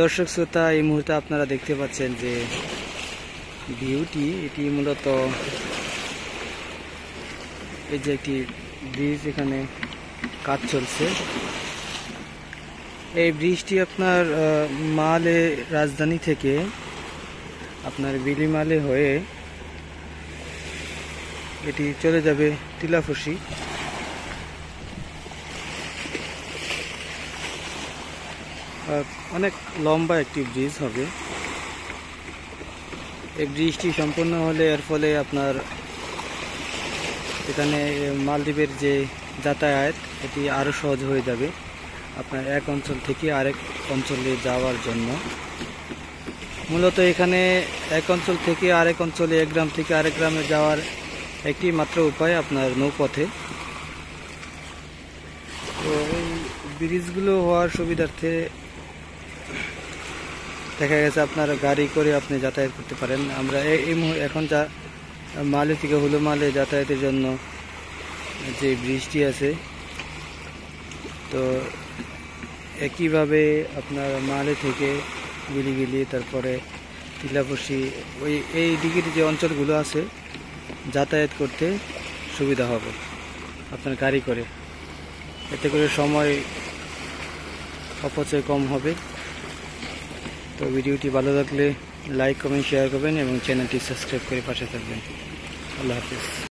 দর্শক শ্রোতা, এই মুহূর্তে আপনারা দেখতে পাচ্ছেন যে ভিউটি এটি মূলত এই যে একটি ব্রিজ, এখানে কাজ চলছে। এই ব্রিজটি আপনার মালে রাজধানী থেকে আপনার বিলিমালে হয়ে এটি চলে যাবে টিলাফসি। অনেক লম্বা একটি ব্রিজ হবে। এই ব্রিজটি সম্পূর্ণ হলে এর ফলে আপনার এখানে মালদ্বীপের যে যাতায়াত এটি আরও সহজ হয়ে যাবে আপনার এক অঞ্চল থেকে আরেক অঞ্চলে যাওয়ার জন্য। মূলত এখানে এক অঞ্চল থেকে আরেক অঞ্চলে, এক গ্রাম থেকে আরেক গ্রামে যাওয়ার একটি মাত্র উপায় আপনার নৌপথে। তো এই ব্রিজগুলো হওয়ার সুবিধার্থে দেখা গেছে আপনার গাড়ি করে আপনি যাতায়াত করতে পারেন। আমরা এখন যা মালে থেকে হুলুমালে যাতায়াতের জন্য যে ব্রিজটি আছে, তো একইভাবে আপনার মালে থেকে গিলিগিলি, তারপরে টিলাফসি, এই দিকের যে অঞ্চলগুলো আছে যাতায়াত করতে সুবিধা হবে আপনার গাড়ি করে। এতে করে সময় অপচয় কম হবে। তো ভিডিওটি ভালো লাগলে লাইক, কমেন্ট, শেয়ার করবেন এবং চ্যানেলটি সাবস্ক্রাইব করে পাশে থাকবেন। আল্লাহ হাফিজ।